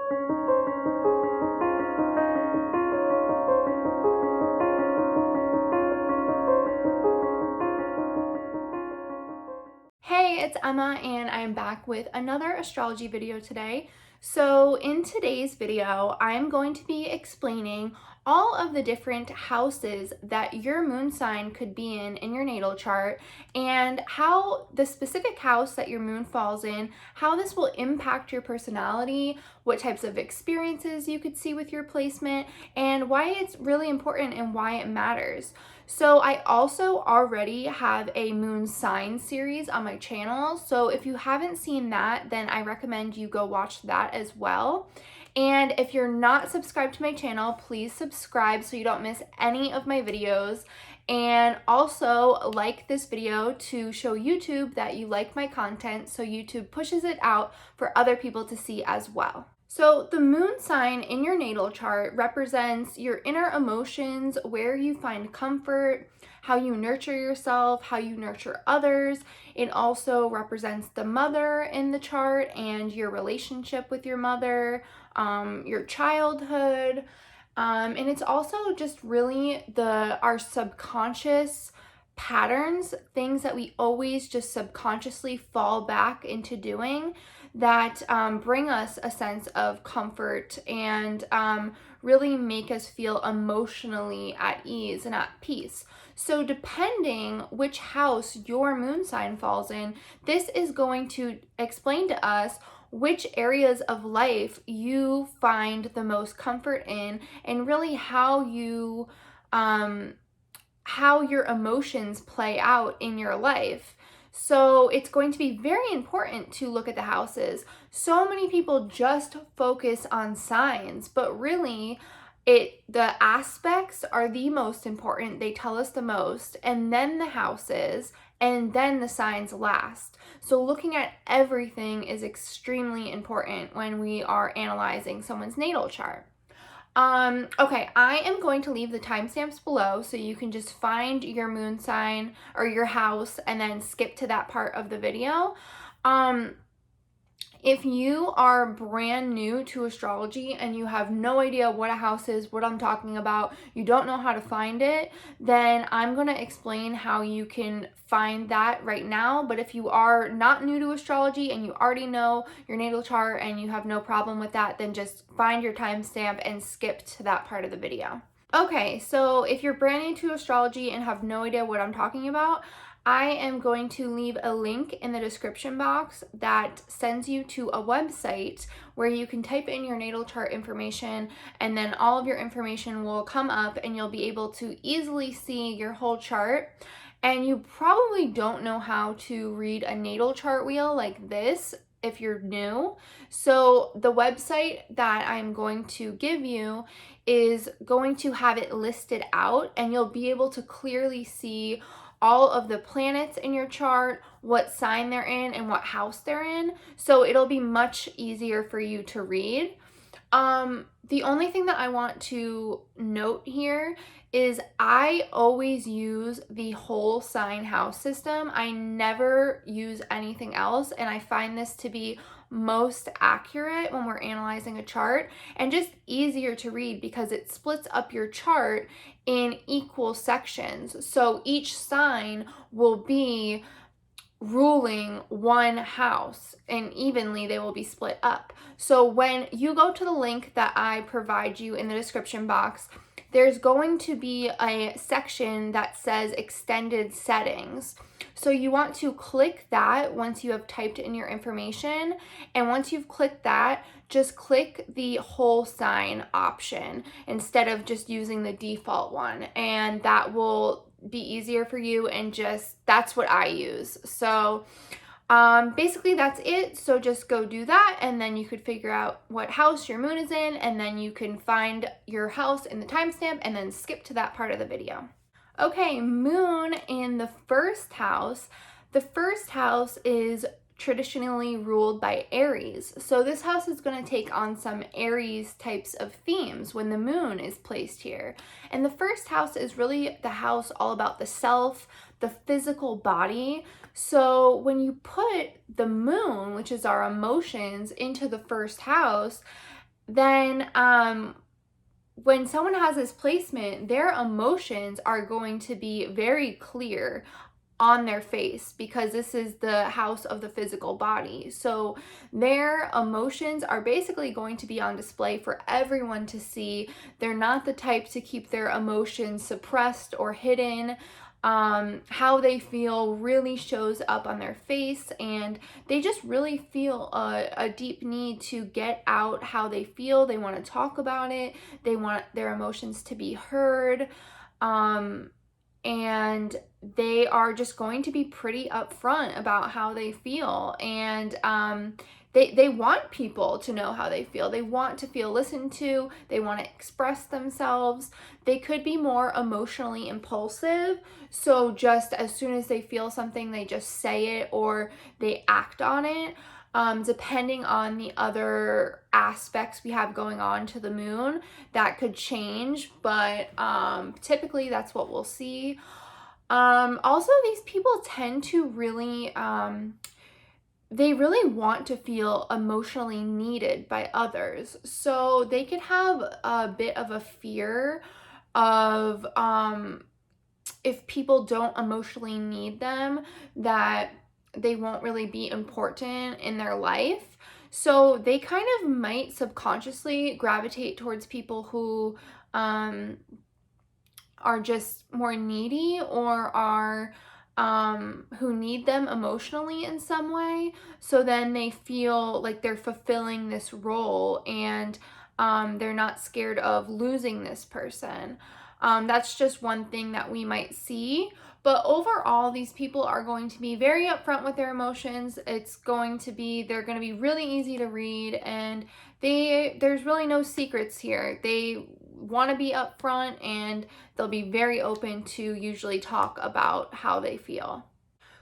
Hey, it's Emma and I'm back with another astrology video today. So in today's video, I'm going to be explaining all of the different houses that your moon sign could be in your natal chart, and how the specific house that your moon falls in, how this will impact your personality, what types of experiences you could see with your placement, and why it's really important and why it matters. So I also already have a moon sign series on my channel. So if you haven't seen that, then I recommend you go watch that as well. And if you're not subscribed to my channel, please subscribe so you don't miss any of my videos. And also like this video to show YouTube that you like my content, so YouTube pushes it out for other people to see as well. So the moon sign in your natal chart represents your inner emotions, where you find comfort, how you nurture yourself, how you nurture others. It also represents the mother in the chart and your relationship with your mother, your childhood, and it's also just really our subconscious patterns, things that we always just subconsciously fall back into doing, that bring us a sense of comfort and really make us feel emotionally at ease and at peace. So depending which house your moon sign falls in, this is going to explain to us which areas of life you find the most comfort in, and really how your emotions play out in your life. So it's going to be very important to look at the houses. So many people just focus on signs, but really the aspects are the most important. They tell us the most, and then the houses, and then the signs last. So looking at everything is extremely important when we are analyzing someone's natal chart. Okay, I am going to leave the timestamps below so you can just find your moon sign or your house and then skip to that part of the video. If you are brand new to astrology and you have no idea what a house is, what I'm talking about, you don't know how to find it, then I'm going to explain how you can find that right now. But if you are not new to astrology and you already know your natal chart and you have no problem with that, then just find your timestamp and skip to that part of the video. Okay, so if you're brand new to astrology and have no idea what I'm talking about, I am going to leave a link in the description box that sends you to a website where you can type in your natal chart information, and then all of your information will come up and you'll be able to easily see your whole chart. And you probably don't know how to read a natal chart wheel like this if you're new. So the website that I'm going to give you is going to have it listed out, and you'll be able to clearly see all of the planets in your chart, what sign they're in, and what house they're in. So it'll be much easier for you to read. The only thing that I want to note here is I always use the whole sign house system. I never use anything else, and I find this to be most accurate when we're analyzing a chart, and just easier to read because it splits up your chart in equal sections. So each sign will be ruling one house, and evenly they will be split up. So when you go to the link that I provide you in the description box, there's going to be a section that says extended settings. So you want to click that once you have typed in your information, and once you've clicked that, just click the whole sign option instead of just using the default one, and that will be easier for you, and just that's what I use. So basically that's it. So just go do that, and then you could figure out what house your moon is in, and then you can find your house in the timestamp and then skip to that part of the video. Okay, moon in the first house. The first house is traditionally ruled by Aries. So this house is going to take on some Aries types of themes when the moon is placed here. And the first house is really the house all about the self, the physical body. So when you put the moon, which is our emotions, into the first house, then when someone has this placement, their emotions are going to be very clear on their face because this is the house of the physical body. So their emotions are basically going to be on display for everyone to see. They're not the type to keep their emotions suppressed or hidden. How they feel really shows up on their face, and they just really feel a deep need to get out how they feel. They want to talk about it. They want their emotions to be heard. And they are just going to be pretty upfront about how they feel. And they want people to know how they feel. They want to feel listened to. They want to express themselves. They could be more emotionally impulsive. So just as soon as they feel something, they just say it or they act on it. Depending on the other aspects we have going on to the moon, that could change, but typically that's what we'll see. Also, these people tend to really, they really want to feel emotionally needed by others. So they could have a bit of a fear of if people don't emotionally need them, that they won't really be important in their life. So they kind of might subconsciously gravitate towards people who are just more needy or are who need them emotionally in some way. So then they feel like they're fulfilling this role, and they're not scared of losing this person. That's just one thing that we might see. But overall, these people are going to be very upfront with their emotions. They're going to be really easy to read, and there's really no secrets here. They want to be upfront, and they'll be very open to usually talk about how they feel.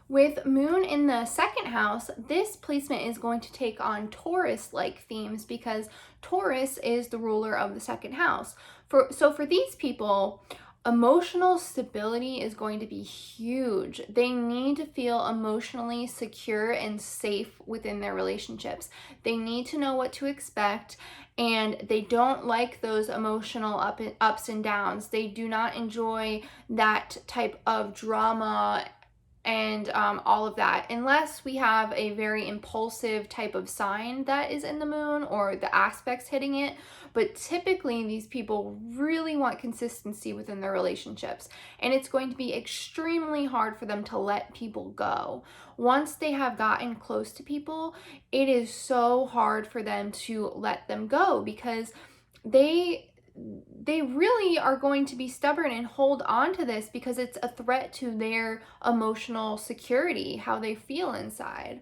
With Moon in the second house, this placement is going to take on Taurus-like themes because Taurus is the ruler of the second house. So for these people, emotional stability is going to be huge. They need to feel emotionally secure and safe within their relationships. They need to know what to expect, and they don't like those emotional ups and downs. They do not enjoy that type of drama and all of that, unless we have a very impulsive type of sign that is in the moon or the aspects hitting it. But typically these people really want consistency within their relationships, and it's going to be extremely hard for them to let people go. Once they have gotten close to people, it is so hard for them to let them go because they really are going to be stubborn and hold on to this because it's a threat to their emotional security, how they feel inside.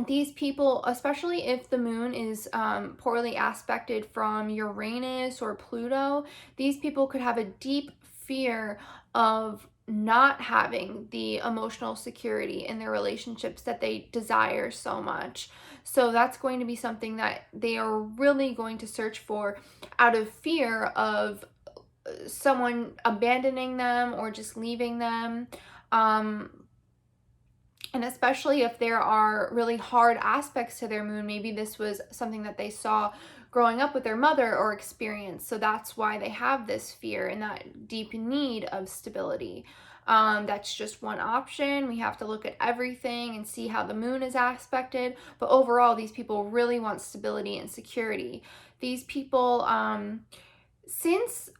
These people, especially if the moon is poorly aspected from Uranus or Pluto, these people could have a deep fear of not having the emotional security in their relationships that they desire so much. So that's going to be something that they are really going to search for out of fear of someone abandoning them or just leaving them. And especially if there are really hard aspects to their moon, maybe this was something that they saw growing up with their mother or experienced. So that's why they have this fear and that deep need of stability. That's just one option. We have to look at everything and see how the moon is aspected. But overall, these people really want stability and security. These people, since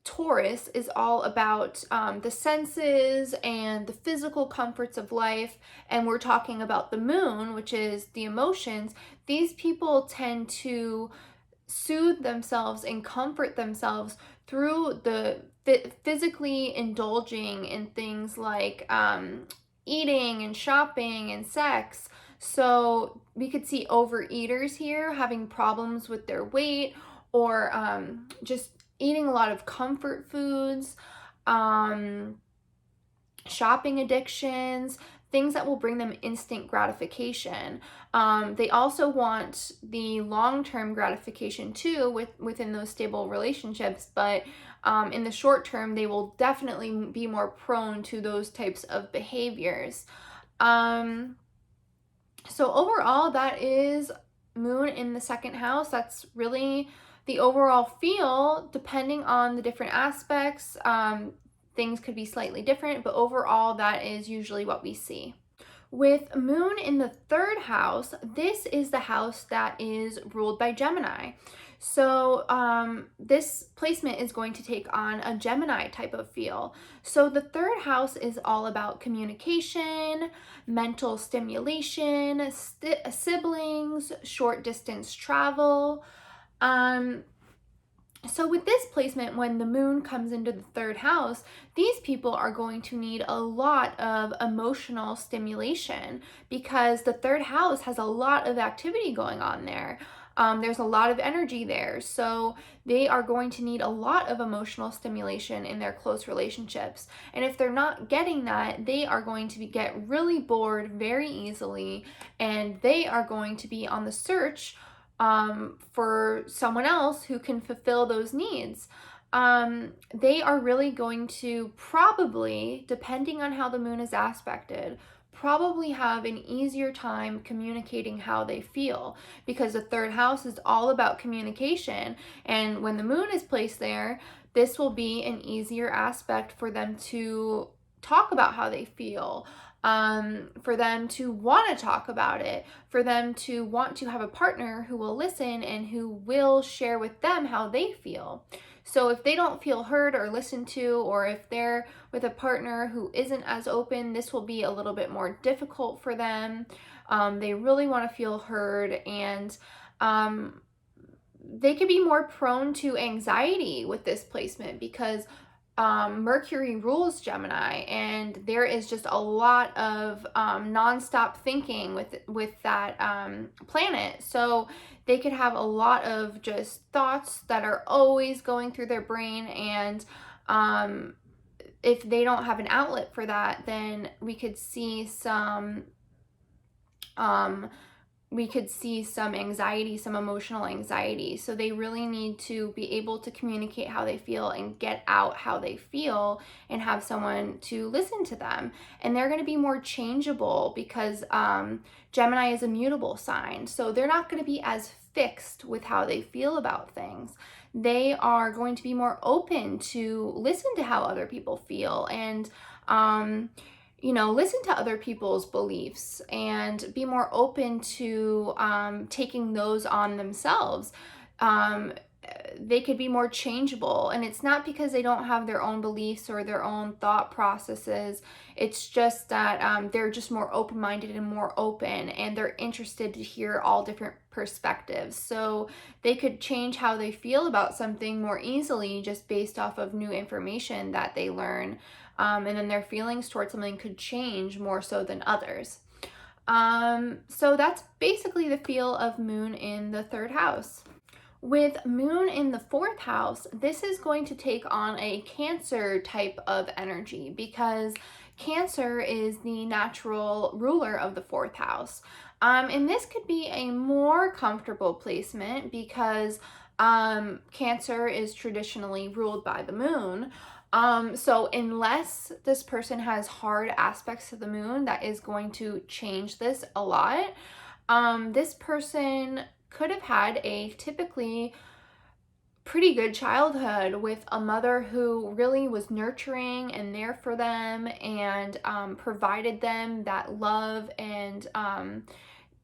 Taurus is all about the senses and the physical comforts of life, and we're talking about the moon, which is the emotions, these people tend to soothe themselves and comfort themselves through the physically indulging in things like eating and shopping and sex. So we could see overeaters here having problems with their weight, or just eating a lot of comfort foods, shopping addictions, things that will bring them instant gratification. They also want the long-term gratification too within those stable relationships, but in the short term, they will definitely be more prone to those types of behaviors. So overall, that is moon in the second house, that's really the overall feel. Depending on the different aspects, things could be slightly different, but overall, that is usually what we see. With moon in the third house, this is the house that is ruled by Gemini. So this placement is going to take on a Gemini type of feel. So the third house is all about communication, mental stimulation, siblings, short distance travel. So with this placement, when the moon comes into the third house, these people are going to need a lot of emotional stimulation because the third house has a lot of activity going on there. There's a lot of energy there. So they are going to need a lot of emotional stimulation in their close relationships. And if they're not getting that, they are going to get really bored very easily, and they are going to be on the search for someone else who can fulfill those needs. They are really going to probably, depending on how the moon is aspected, probably have an easier time communicating how they feel, because the third house is all about communication. And when the moon is placed there, this will be an easier aspect for them to talk about how they feel. For them to want to talk about it, for them to want to have a partner who will listen and who will share with them how they feel. So if they don't feel heard or listened to, or if they're with a partner who isn't as open, this will be a little bit more difficult for them. They really want to feel heard, and they could be more prone to anxiety with this placement because Mercury rules Gemini, and there is just a lot of nonstop thinking with that planet. So they could have a lot of just thoughts that are always going through their brain, and if they don't have an outlet for that, then we could see some anxiety, some emotional anxiety. So they really need to be able to communicate how they feel and get out how they feel and have someone to listen to them. And they're going to be more changeable because Gemini is a mutable sign. So they're not going to be as fixed with how they feel about things. They are going to be more open to listen to how other people feel, and listen to other people's beliefs and be more open to taking those on themselves. They could be more changeable, and it's not because they don't have their own beliefs or their own thought processes. It's just that they're just more open-minded and more open, and they're interested to hear all different perspectives. So they could change how they feel about something more easily just based off of new information that they learn. And then their feelings towards something could change more so than others. So that's basically the feel of moon in the third house. With moon in the fourth house, this is going to take on a Cancer type of energy because Cancer is the natural ruler of the fourth house. And this could be a more comfortable placement because Cancer is traditionally ruled by the moon. So unless this person has hard aspects to the moon, that is going to change this a lot. This person could have had a typically pretty good childhood with a mother who really was nurturing and there for them, and provided them that love and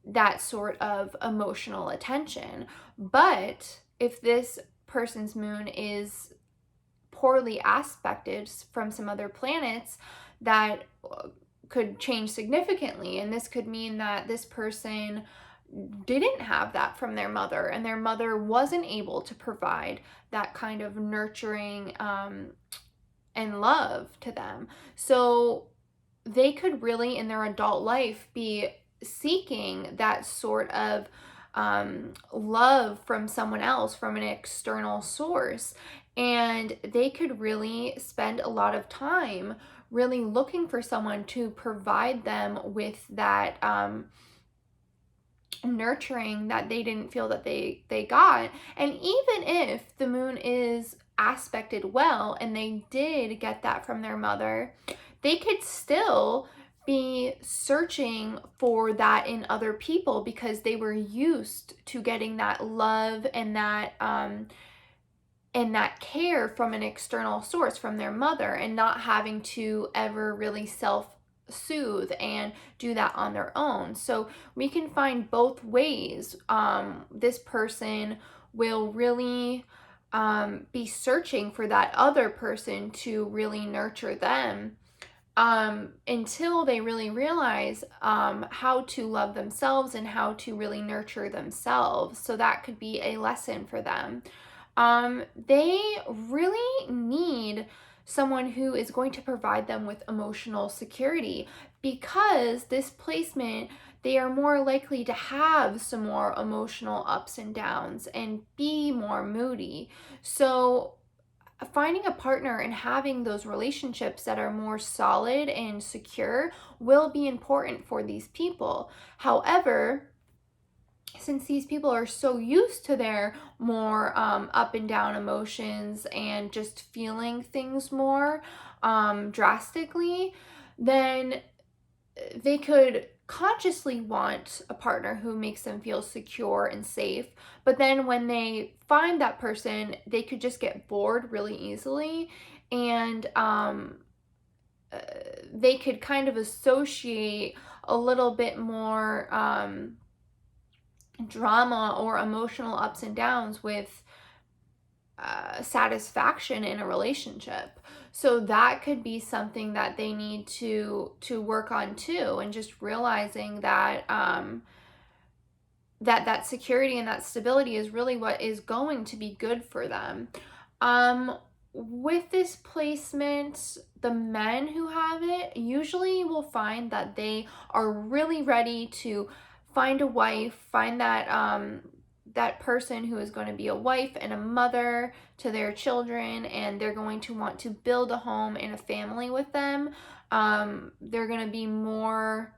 that sort of emotional attention. But if this person's moon is poorly aspected from some other planets, that could change significantly, and this could mean that this person didn't have that from their mother, and their mother wasn't able to provide that kind of nurturing and love to them. So they could really in their adult life be seeking that sort of love from someone else, from an external source, and they could really spend a lot of time really looking for someone to provide them with that nurturing that they didn't feel that they got. And even if the moon is aspected well and they did get that from their mother, they could still be searching for that in other people because they were used to getting that love and that care from an external source, from their mother, and not having to ever really self-soothe and do that on their own. So we can find both ways. This person will really be searching for that other person to really nurture them, until they really realize how to love themselves and how to really nurture themselves. So that could be a lesson for them. They really need someone who is going to provide them with emotional security, because this placement, they are more likely to have some more emotional ups and downs and be more moody. So finding a partner and having those relationships that are more solid and secure will be important for these people. However, since these people are so used to their more up and down emotions and just feeling things more drastically, then they could consciously want a partner who makes them feel secure and safe. But then when they find that person, they could just get bored really easily, and they could kind of associate a little bit more drama or emotional ups and downs with satisfaction in a relationship. So that could be something that they need to work on too, and just realizing that that security and that stability is really what is going to be good for them. With this placement, the men who have it usually will find that they are really ready to find a wife, find that person who is going to be a wife and a mother to their children, and they're going to want to build a home and a family with them. They're going to be more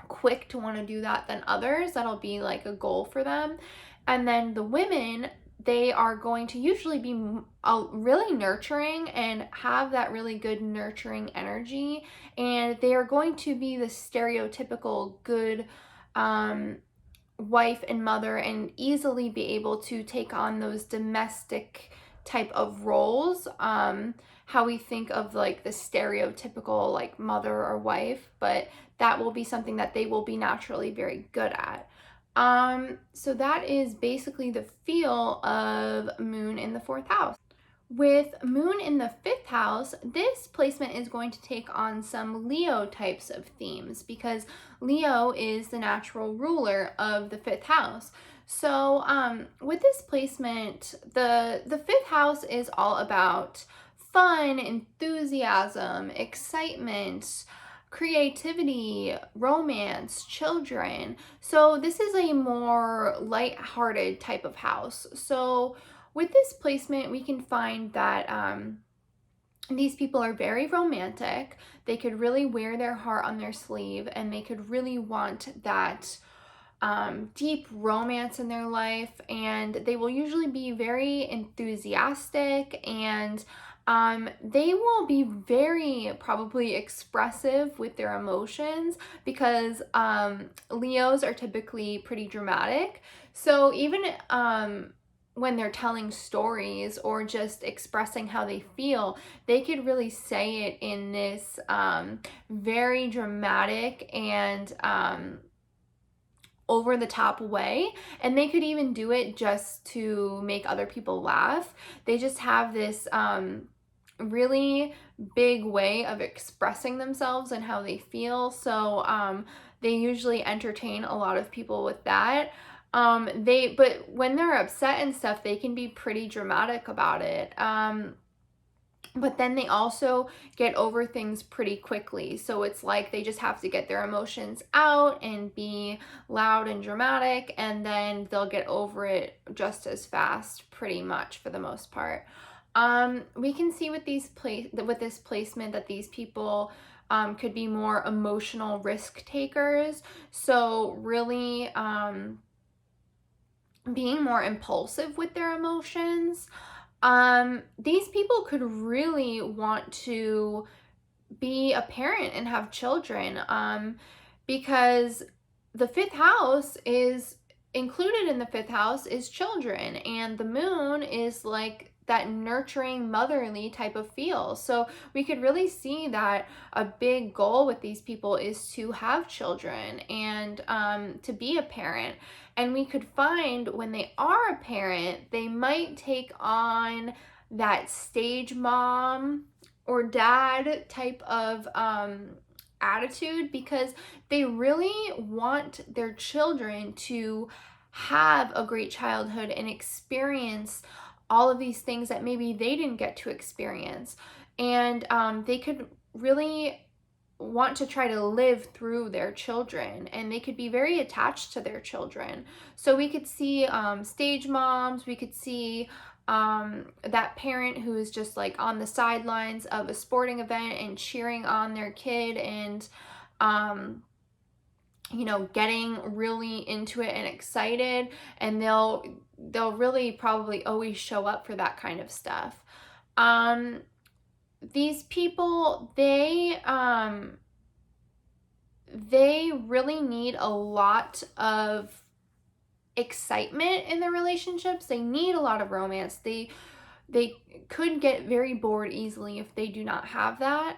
quick to want to do that than others. That'll be like a goal for them. And then the women, they are going to usually be really nurturing and have that really good nurturing energy, and they are going to be the stereotypical good wife and mother, and easily be able to take on those domestic type of roles, how we think of like the stereotypical like mother or wife, but that will be something that they will be naturally very good at. So that is basically the feel of Moon in the 4th house. With Moon in the 5th house, this placement is going to take on some Leo types of themes, because Leo is the natural ruler of the 5th house. So with this placement, the 5th house is all about fun, enthusiasm, excitement, creativity, romance, children. So this is a more light-hearted type of house. So with this placement, we can find that these people are very romantic. They could really wear their heart on their sleeve, and they could really want that deep romance in their life, and they will usually be very enthusiastic, and they will be very probably expressive with their emotions, because Leos are typically pretty dramatic. So even when they're telling stories or just expressing how they feel, they could really say it in this very dramatic and over the top way, and they could even do it just to make other people laugh. They just have this really big way of expressing themselves and how they feel. So they usually entertain a lot of people with that. But when they're upset and stuff, they can be pretty dramatic about it. But then they also get over things pretty quickly. So it's like they just have to get their emotions out and be loud and dramatic, and then they'll get over it just as fast, pretty much, for the most part. We can see with this placement that these people could be more emotional risk takers. So really being more impulsive with their emotions. These people could really want to be a parent and have children, because the fifth house is included in the fifth house is children, and the moon is like that nurturing, motherly type of feel. So we could really see that a big goal with these people is to have children and to be a parent. And we could find when they are a parent, they might take on that stage mom or dad type of attitude, because they really want their children to have a great childhood and experience all of these things that maybe they didn't get to experience. And they could really want to try to live through their children, and they could be very attached to their children. So we could see stage moms, we could see that parent who is just like on the sidelines of a sporting event and cheering on their kid, and you know, getting really into it and excited, and they'll really probably always show up for that kind of stuff. These people, they really need a lot of excitement in their relationships. They need a lot of romance. They could get very bored easily if they do not have that.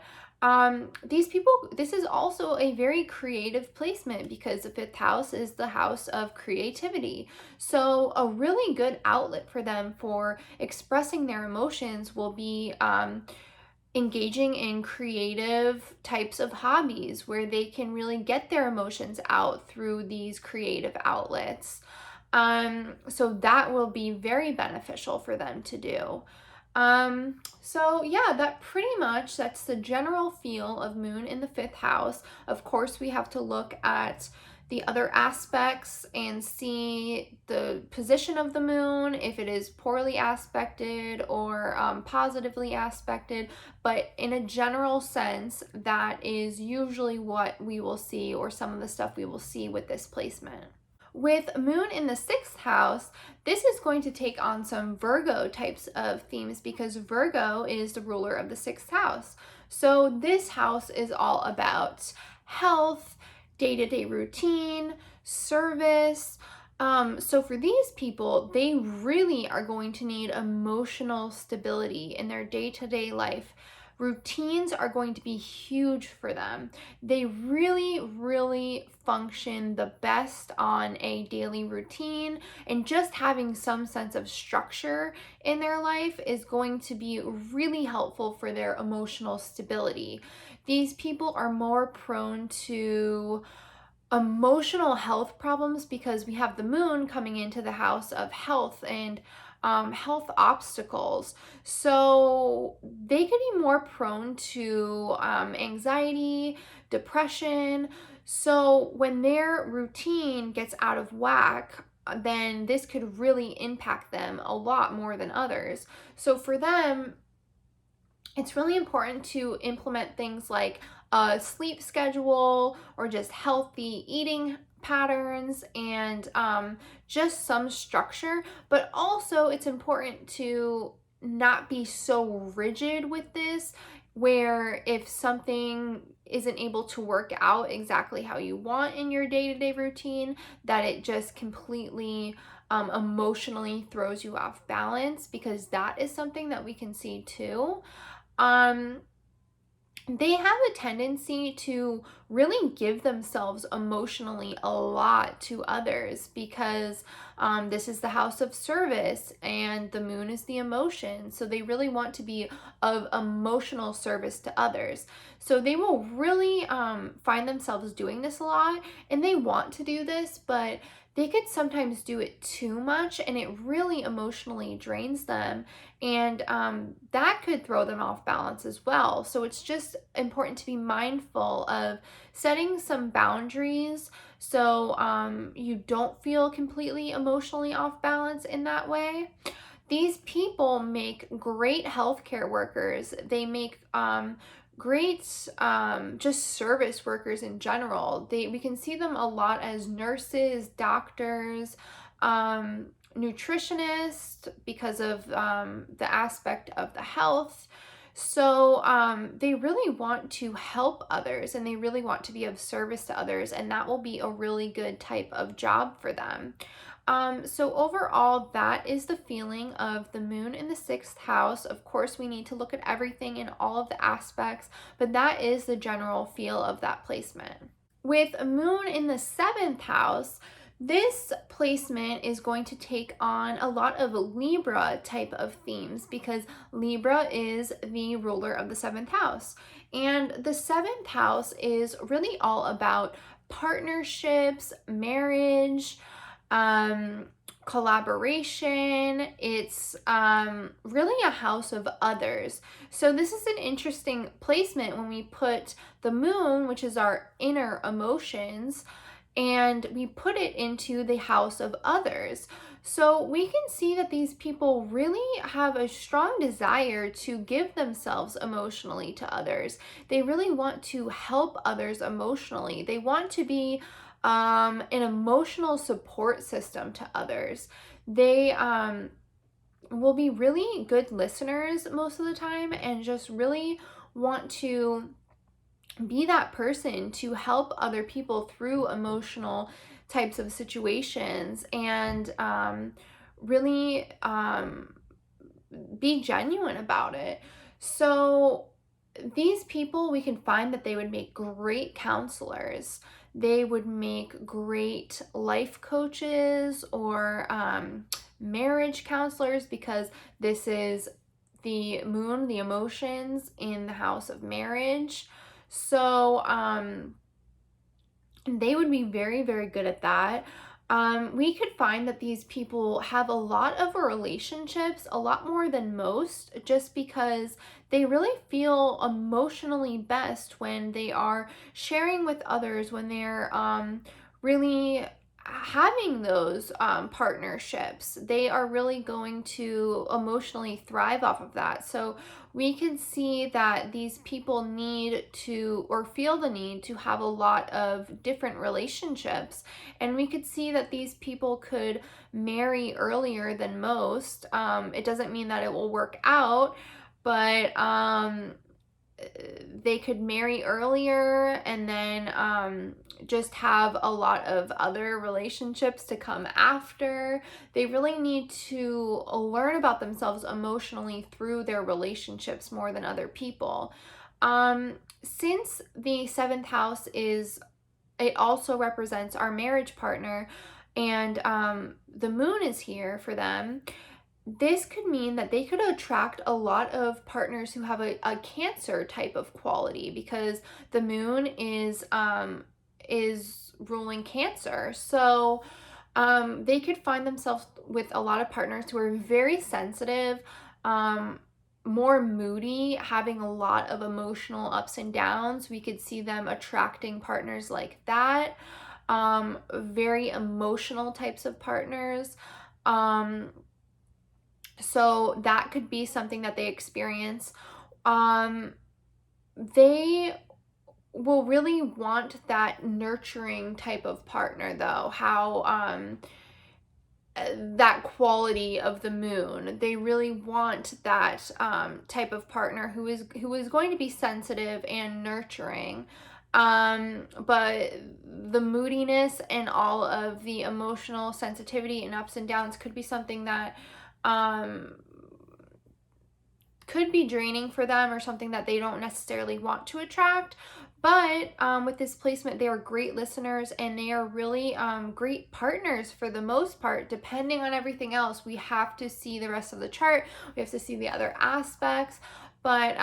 These people, this is also a very creative placement, because the fifth house is the house of creativity. So a really good outlet for them for expressing their emotions will be engaging in creative types of hobbies where they can really get their emotions out through these creative outlets. So that will be very beneficial for them to do. So yeah, that's the general feel of moon in the fifth house. Of course, we have to look at the other aspects and see the position of the moon, if it is poorly aspected or positively aspected. But in a general sense, that is usually what we will see, or some of the stuff we will see with this placement. With moon in the sixth house, this is going to take on some Virgo types of themes, because Virgo is the ruler of the sixth house. So this house is all about health, day-to-day routine, service. So for these people, they really are going to need emotional stability in their day-to-day life. Routines are going to be huge for them. They really, really function the best on a daily routine, and just having some sense of structure in their life is going to be really helpful for their emotional stability. These people are more prone to emotional health problems, because we have the moon coming into the house of health and health obstacles. So they could be more prone to anxiety, depression. So when their routine gets out of whack, then this could really impact them a lot more than others. So for them, it's really important to implement things like a sleep schedule, or just healthy eating patterns, and just some structure. But also, it's important to not be so rigid with this, where if something isn't able to work out exactly how you want in your day-to-day routine, that it just completely emotionally throws you off balance, because that is something that we can see too. They have a tendency to really give themselves emotionally a lot to others, because this is the house of service and the moon is the emotion. So they really want to be of emotional service to others. So they will really find themselves doing this a lot, and they want to do this, but they could sometimes do it too much, and it really emotionally drains them, and that could throw them off balance as well. So it's just important to be mindful of setting some boundaries, so you don't feel completely emotionally off balance in that way. These people make great healthcare workers. They make great just service workers in general. We can see them a lot as nurses, doctors, nutritionists, because of the aspect of the health. So they really want to help others and they really want to be of service to others, and that will be a really good type of job for them. So overall, that is the feeling of the moon in the sixth house. Of course, we need to look at everything in all of the aspects, but that is the general feel of that placement. With a moon in the seventh house, this placement is going to take on a lot of Libra type of themes because Libra is the ruler of the seventh house. And the seventh house is really all about partnerships, marriage, um, collaboration. It's really a house of others. So this is an interesting placement when we put the moon, which is our inner emotions, and we put it into the house of others. So we can see that these people really have a strong desire to give themselves emotionally to others. They really want to help others emotionally. They want to be an emotional support system to others. They will be really good listeners most of the time and just really want to be that person to help other people through emotional types of situations, and really be genuine about it. So these people, we can find that they would make great counselors. They would make great life coaches or marriage counselors, because this is the moon, the emotions in the house of marriage. So they would be very, very good at that. We could find that these people have a lot of relationships, a lot more than most, just because they really feel emotionally best when they are sharing with others, when they're really having those partnerships. They are really going to emotionally thrive off of that. So we can see that these people need to, or feel the need to, have a lot of different relationships. And we could see that these people could marry earlier than most. It doesn't mean that it will work out, but they could marry earlier and then just have a lot of other relationships to come after. They really need to learn about themselves emotionally through their relationships more than other people. Since the seventh house it also represents our marriage partner, and the moon is here for them. This could mean that they could attract a lot of partners who have a Cancer type of quality, because the moon is ruling Cancer. So they could find themselves with a lot of partners who are very sensitive, more moody, having a lot of emotional ups and downs. We could see them attracting partners like that, very emotional types of partners. So that could be something that they experience. They will really want that nurturing type of partner, though. How that quality of the moon, they really want that type of partner who is going to be sensitive and nurturing. But the moodiness and all of the emotional sensitivity and ups and downs could be something that could be draining for them, or something that they don't necessarily want to attract. But with this placement, they are great listeners, and they are really great partners for the most part. Depending on everything else, we have to see the rest of the chart. We have to see the other aspects. But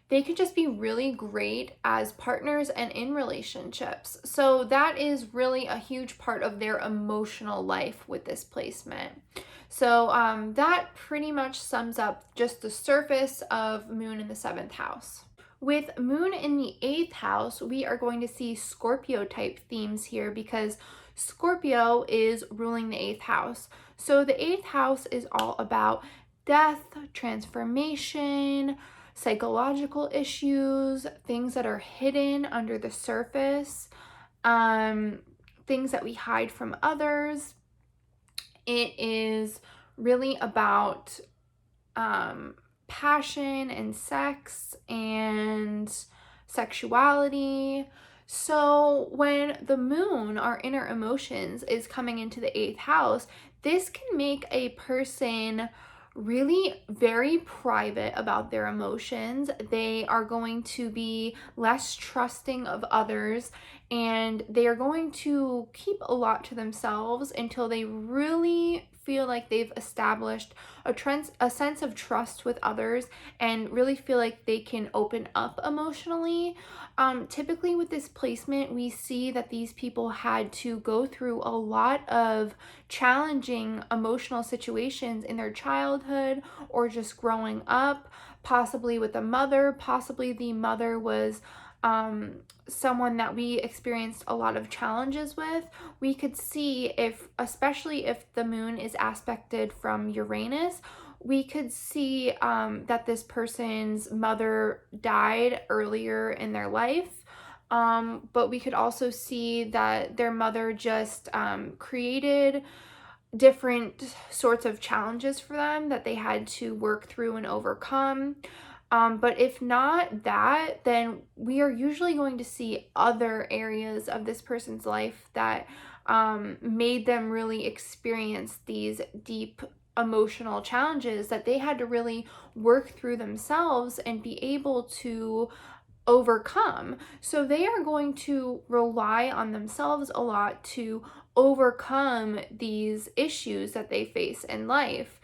they could just be really great as partners and in relationships. So that is really a huge part of their emotional life with this placement. So that pretty much sums up just the surface of moon in the seventh house. With moon in the eighth house, we are going to see Scorpio type themes here, because Scorpio is ruling the eighth house. So the eighth house is all about death, transformation, psychological issues, things that are hidden under the surface, things that we hide from others. It is really about passion and sex and sexuality. So when the moon, our inner emotions, is coming into the 8th house, this can make a person really very private about their emotions. They are going to be less trusting of others, and they are going to keep a lot to themselves until they really feel like they've established a sense of trust with others and really feel like they can open up emotionally. Typically with this placement, we see that these people had to go through a lot of challenging emotional situations in their childhood or just growing up, possibly with a mother. Possibly the mother was someone that we experienced a lot of challenges with. We could see, if, especially if the moon is aspected from Uranus, we could see that this person's mother died earlier in their life. But we could also see that their mother just created different sorts of challenges for them that they had to work through and overcome. But if not that, then we are usually going to see other areas of this person's life that made them really experience these deep emotional challenges that they had to really work through themselves and be able to overcome. So they are going to rely on themselves a lot to overcome these issues that they face in life.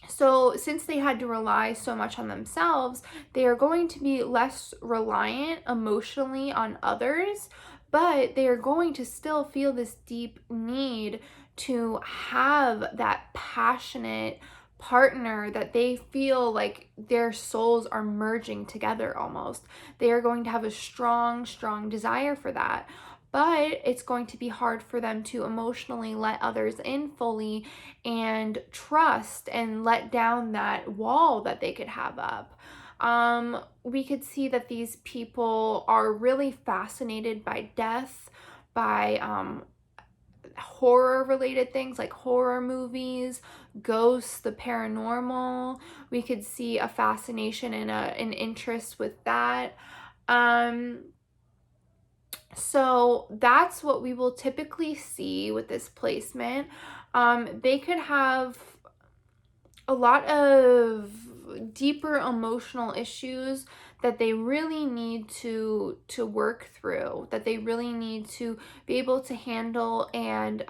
So since they had to rely so much on themselves, they are going to be less reliant emotionally on others, but they are going to still feel this deep need to have that passionate partner that they feel like their souls are merging together almost. They are going to have a strong, strong desire for that. But it's going to be hard for them to emotionally let others in fully and trust and let down that wall that they could have up. We could see that these people are really fascinated by death, by horror related things like horror movies, ghosts, the paranormal. We could see a fascination and an interest with that. So that's what we will typically see with this placement. They could have a lot of deeper emotional issues that they really need to work through, that they really need to be able to handle and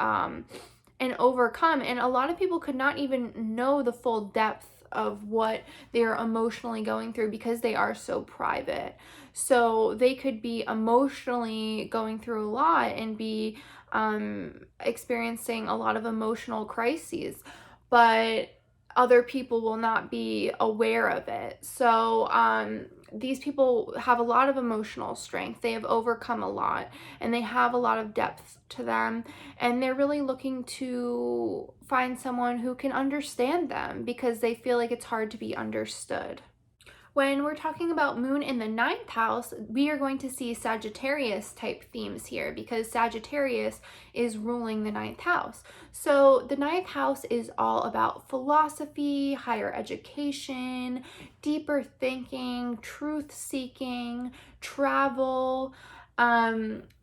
overcome. And a lot of people could not even know the full depth of what they're emotionally going through because they are so private. So they could be emotionally going through a lot and be experiencing a lot of emotional crises, but other people will not be aware of it. So these people have a lot of emotional strength. They have overcome a lot and they have a lot of depth to them, and they're really looking to find someone who can understand them because they feel like it's hard to be understood. When we're talking about moon in the 9th house, we are going to see Sagittarius type themes here because Sagittarius is ruling the 9th house. So the 9th house is all about philosophy, higher education, deeper thinking, truth seeking, travel.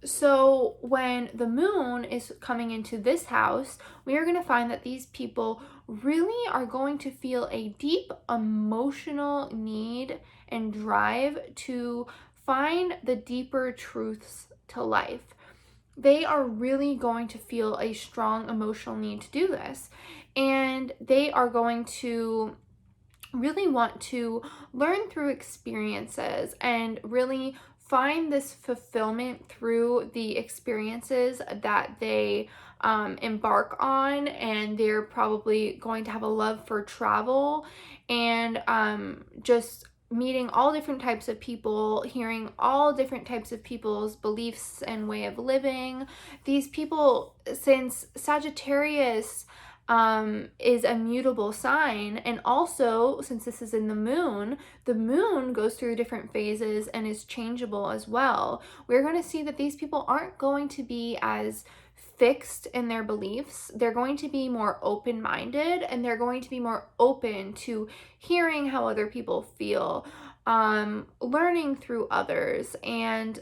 So when the moon is coming into this house, we are going to find that these people really are going to feel a deep emotional need and drive to find the deeper truths to life. They are really going to feel a strong emotional need to do this, and they are going to really want to learn through experiences and really find this fulfillment through the experiences that they embark on. And they're probably going to have a love for travel and just meeting all different types of people, hearing all different types of people's beliefs and way of living. These people, since Sagittarius is a mutable sign, and also since this is in the moon goes through different phases and is changeable as well. We're going to see that these people aren't going to be as fixed in their beliefs. They're going to be more open-minded, and they're going to be more open to hearing how other people feel, learning through others, and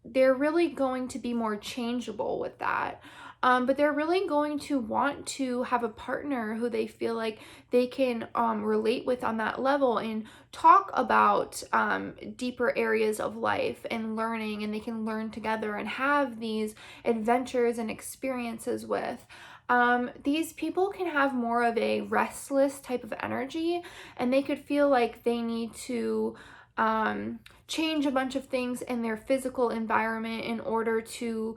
they're really going to be more changeable with that. But they're really going to want to have a partner who they feel like they can relate with on that level and talk about deeper areas of life and learning, and they can learn together and have these adventures and experiences with. These people can have more of a restless type of energy, and they could feel like they need to change a bunch of things in their physical environment in order to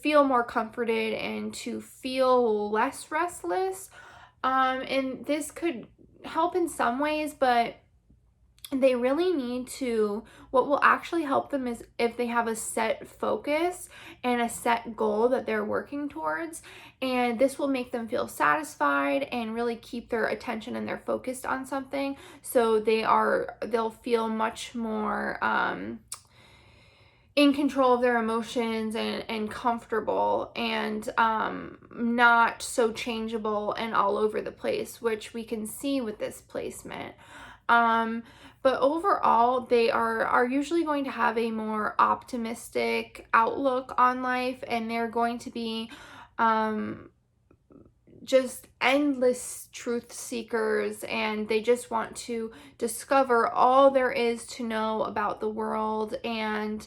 feel more comforted and to feel less restless. And this could help in some ways, but they really need to, what will actually help them is if they have a set focus and a set goal that they're working towards, and this will make them feel satisfied and really keep their attention and they're focused on something, so they'll feel much more in control of their emotions and comfortable, and not so changeable and all over the place, which we can see with this placement. But overall, they are usually going to have a more optimistic outlook on life, and they're going to be just endless truth seekers, and they just want to discover all there is to know about the world, and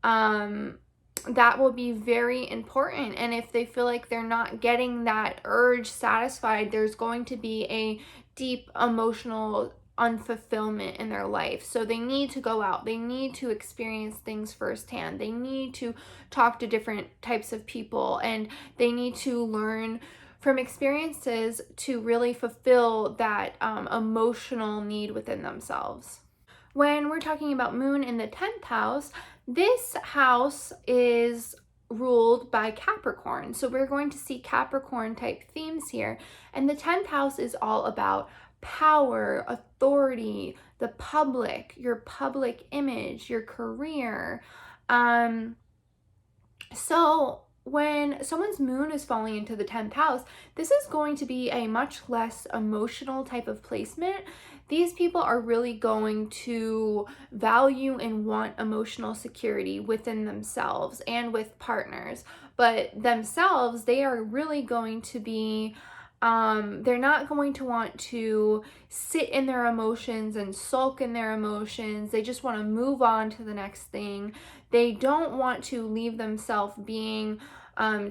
that will be very important. And if they feel like they're not getting that urge satisfied, there's going to be a deep emotional unfulfillment in their life. So they need to go out, they need to experience things firsthand, they need to talk to different types of people, and they need to learn from experiences to really fulfill that emotional need within themselves. When we're talking about moon in the 10th house, this house is ruled by Capricorn. So we're going to see Capricorn type themes here. And the 10th house is all about power, authority, the public, your public image, your career. So when someone's moon is falling into the 10th house, this is going to be a much less emotional type of placement. These people are really going to value and want emotional security within themselves and with partners. But themselves, they are really going to be they're not going to want to sit in their emotions and sulk in their emotions. They just want to move on to the next thing. They don't want to leave themselves being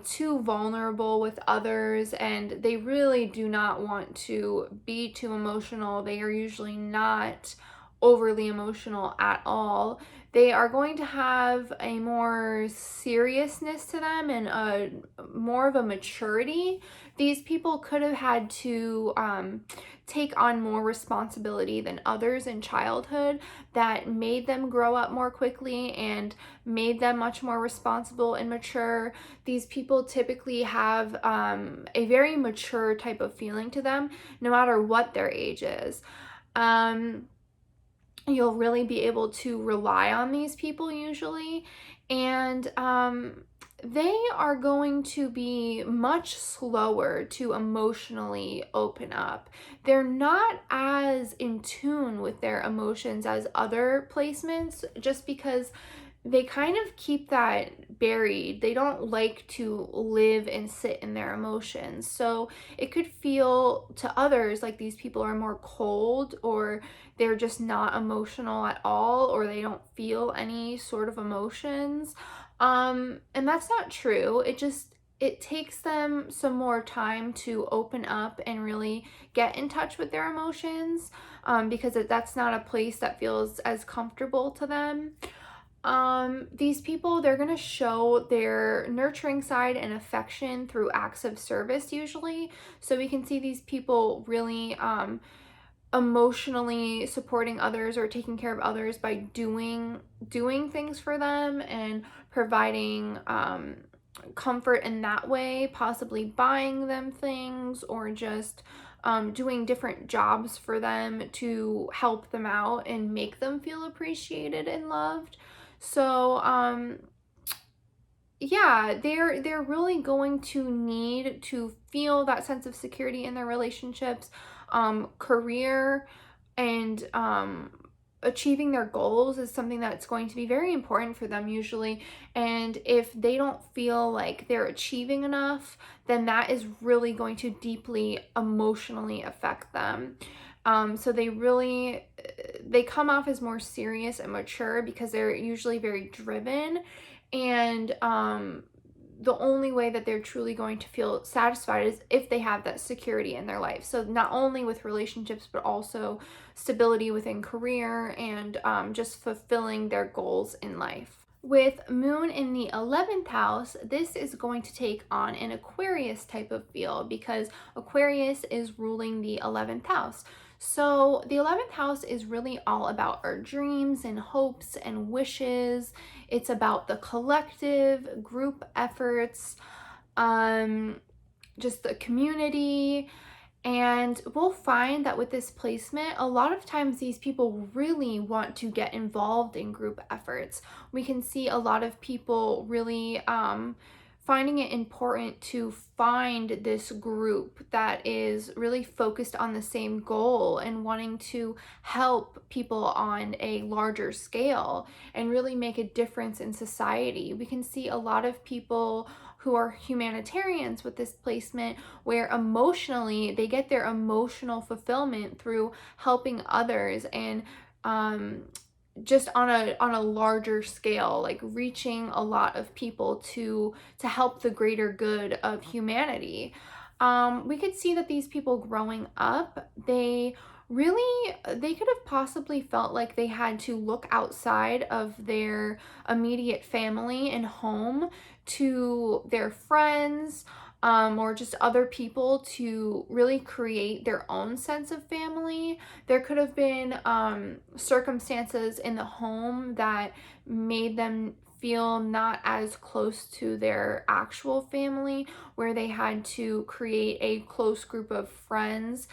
too vulnerable with others, and they really do not want to be too emotional. They are usually not overly emotional at all. They are going to have a more seriousness to them and a more of a maturity. These people could have had to take on more responsibility than others in childhood that made them grow up more quickly and made them much more responsible and mature. These people typically have a very mature type of feeling to them, no matter what their age is. You'll really be able to rely on these people usually, and they are going to be much slower to emotionally open up. They're not as in tune with their emotions as other placements, just because they kind of keep that buried. They don't like to live and sit in their emotions. So it could feel to others like these people are more cold, or they're just not emotional at all, or they don't feel any sort of emotions. And that's not true. It takes them some more time to open up and really get in touch with their emotions, because that's not a place that feels as comfortable to them. These people, they're going to show their nurturing side and affection through acts of service usually. So we can see these people really emotionally supporting others or taking care of others by doing things for them and providing comfort in that way, possibly buying them things, or just doing different jobs for them to help them out and make them feel appreciated and loved. So yeah, they're really going to need to feel that sense of security in their relationships, career, and achieving their goals is something that's going to be very important for them usually. And if they don't feel like they're achieving enough, then that is really going to deeply emotionally affect them. So they come off as more serious and mature because they're usually very driven, and the only way that they're truly going to feel satisfied is if they have that security in their life. So not only with relationships, but also stability within career, and just fulfilling their goals in life. With Moon in the 11th house, this is going to take on an Aquarius type of feel because Aquarius is ruling the 11th house. So the 11th house is really all about our dreams and hopes and wishes. It's about the collective, group efforts, just the community. And we'll find that with this placement, a lot of times these people really want to get involved in group efforts. We can see a lot of people really finding it important to find this group that is really focused on the same goal and wanting to help people on a larger scale and really make a difference in society. We can see a lot of people who are humanitarians with this placement, where emotionally they get their emotional fulfillment through helping others, and just on a larger scale, like reaching a lot of people to help the greater good of humanity. We could see that these people growing up, they could have possibly felt like they had to look outside of their immediate family and home to their friends, or just other people to really create their own sense of family. There could have been circumstances in the home that made them feel not as close to their actual family, where they had to create a close group of friends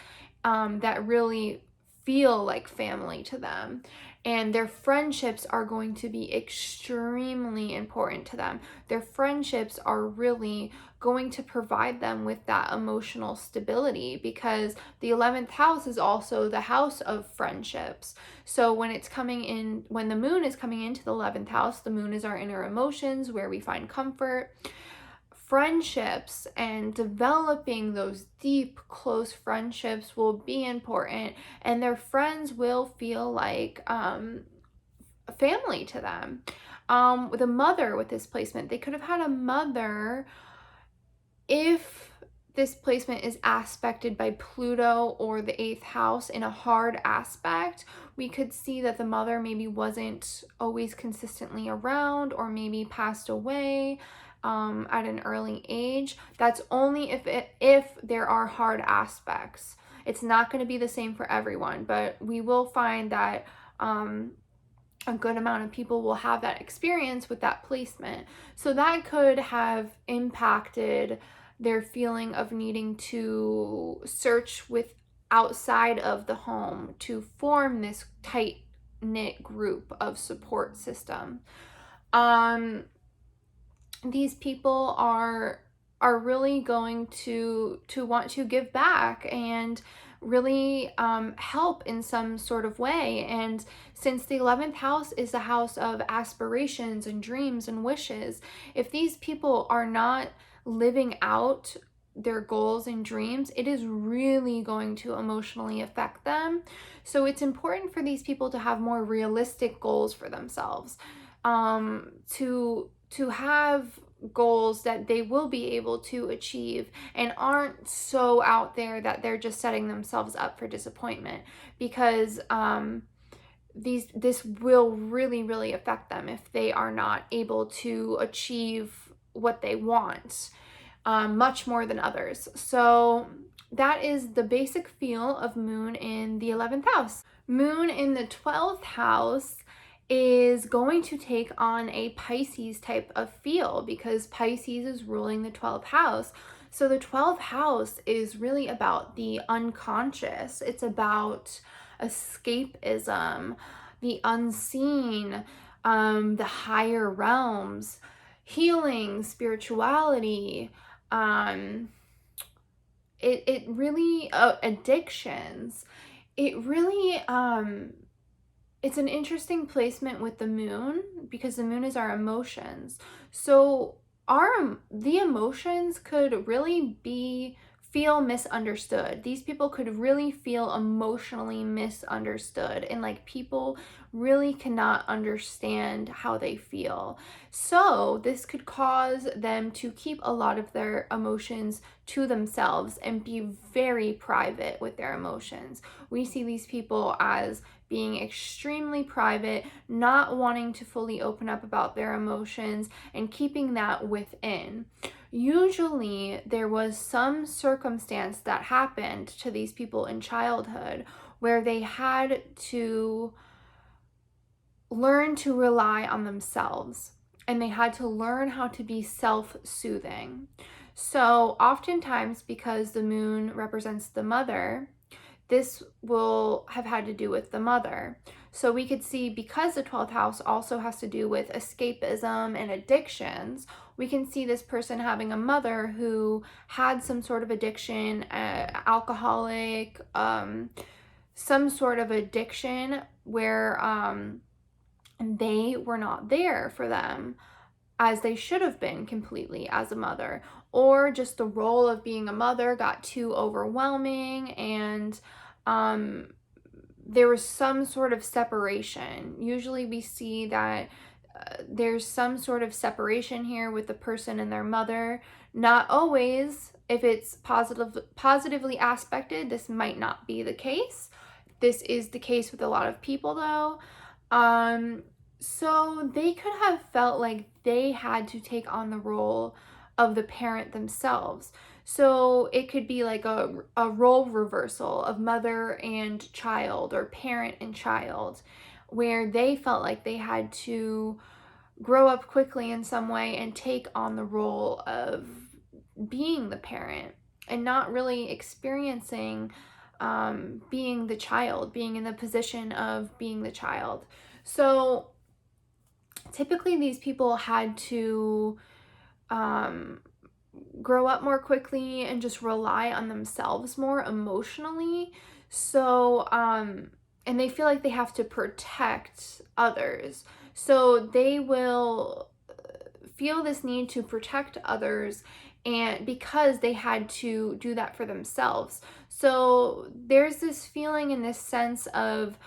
that really feel like family to them. And their friendships are going to be extremely important to them. Their friendships are really going to provide them with that emotional stability, because the 11th house is also the house of friendships. So when the moon is coming into the 11th house, the moon is our inner emotions, where we find comfort. Friendships and developing those deep, close friendships will be important, and their friends will feel like family to them. With a mother with this placement, they could have had a mother. If this placement is aspected by Pluto or the 8th house in a hard aspect, we could see that the mother maybe wasn't always consistently around, or maybe passed away at an early age. That's only if there are hard aspects. It's not going to be the same for everyone, but we will find that a good amount of people will have that experience with that placement. So that could have impacted their feeling of needing to search with outside of the home to form this tight-knit group of support system. These people are really going to want to give back and really help in some sort of way. And since the 11th house is the house of aspirations and dreams and wishes, if these people are not living out their goals and dreams, it is really going to emotionally affect them. So it's important for these people to have more realistic goals for themselves, to have goals that they will be able to achieve and aren't so out there that they're just setting themselves up for disappointment, because this will really affect them if they are not able to achieve what they want, much more than others. So that is the basic feel of Moon in the 11th house. Moon in the 12th house is going to take on a Pisces type of feel, because Pisces is ruling the 12th house. So the 12th house is really about the unconscious. It's about escapism, the unseen, the higher realms. healing, spirituality, it really, addictions. It really, it's an interesting placement with the moon, because the moon is our emotions. So the emotions could really feel misunderstood. These people could really feel emotionally misunderstood, and like people really cannot understand how they feel. So this could cause them to keep a lot of their emotions to themselves and be very private with their emotions. We see these people as being extremely private, not wanting to fully open up about their emotions, and keeping that within. Usually, there was some circumstance that happened to these people in childhood where they had to learn to rely on themselves, and they had to learn how to be self-soothing. So, oftentimes, because the moon represents the mother, this will have had to do with the mother. So we could see, because the 12th house also has to do with escapism and addictions, we can see this person having a mother who had some sort of addiction, alcoholic, some sort of addiction where they were not there for them as they should have been completely as a mother, or just the role of being a mother got too overwhelming, and there was some sort of separation. Usually we see that there's some sort of separation here with the person and their mother. Not always. If it's positively aspected, this might not be the case. This is the case with a lot of people, though. So they could have felt like they had to take on the role of the parent themselves. So it could be like a role reversal of mother and child, or parent and child, where they felt like they had to grow up quickly in some way and take on the role of being the parent, and not really experiencing being the child, being in the position of being the child. So typically these people had to grow up more quickly and just rely on themselves more emotionally. So, and they feel like they have to protect others. So they will feel this need to protect others, and because they had to do that for themselves. So there's this feeling and this sense of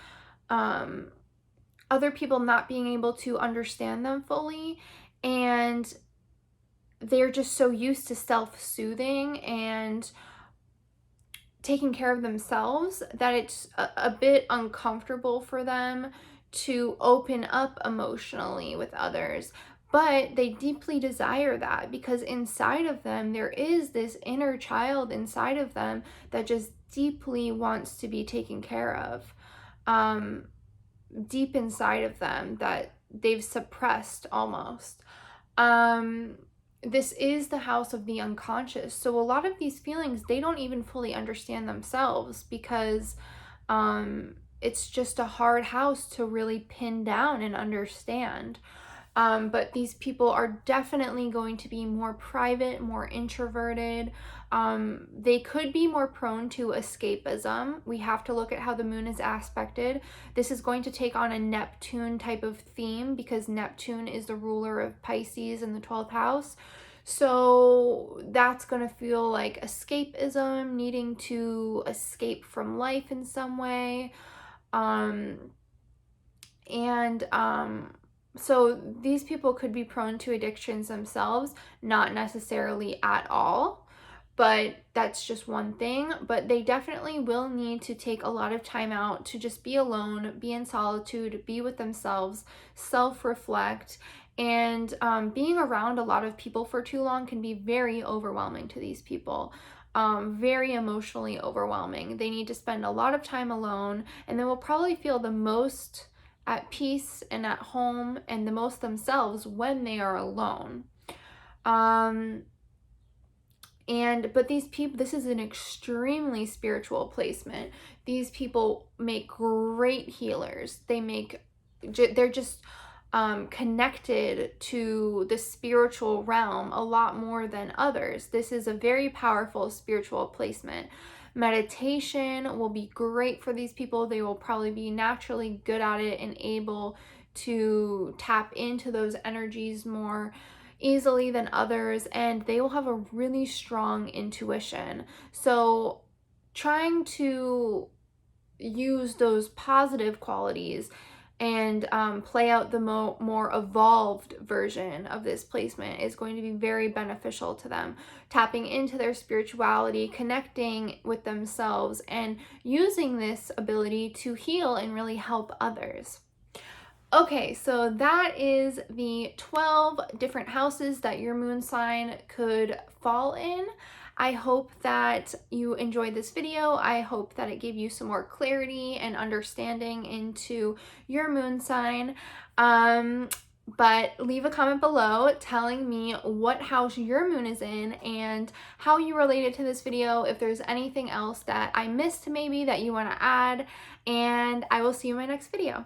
other people not being able to understand them fully, and they're just so used to self-soothing and taking care of themselves that it's a bit uncomfortable for them to open up emotionally with others. But they deeply desire that, because inside of them there is this inner child inside of them that just deeply wants to be taken care of, deep inside of them, that they've suppressed almost. This is the house of the unconscious. So a lot of these feelings, they don't even fully understand themselves, because it's just a hard house to really pin down and understand. But these people are definitely going to be more private, more introverted. They could be more prone to escapism. We have to look at how the moon is aspected. This is going to take on a Neptune type of theme, because Neptune is the ruler of Pisces in the 12th house. So that's going to feel like escapism, needing to escape from life in some way. So these people could be prone to addictions themselves, not necessarily at all, but that's just one thing. But they definitely will need to take a lot of time out to just be alone, be in solitude, be with themselves, self-reflect. And being around a lot of people for too long can be very overwhelming to these people. Very emotionally overwhelming. They need to spend a lot of time alone, and they will probably feel the most at peace and at home and the most themselves when they are alone. But these people, this is an extremely spiritual placement. These people make great healers. They're just connected to the spiritual realm a lot more than others. This is a very powerful spiritual placement. Meditation will be great for these people. They will probably be naturally good at it and able to tap into those energies more easily than others, and they will have a really strong intuition. So trying to use those positive qualities and play out the more evolved version of this placement is going to be very beneficial to them. Tapping into their spirituality, connecting with themselves, and using this ability to heal and really help others. Okay, so that is the 12 different houses that your moon sign could fall in. I hope that you enjoyed this video. I hope that it gave you some more clarity and understanding into your moon sign. But leave a comment below telling me what house your moon is in and how you related to this video, if there's anything else that I missed maybe that you want to add, and I will see you in my next video.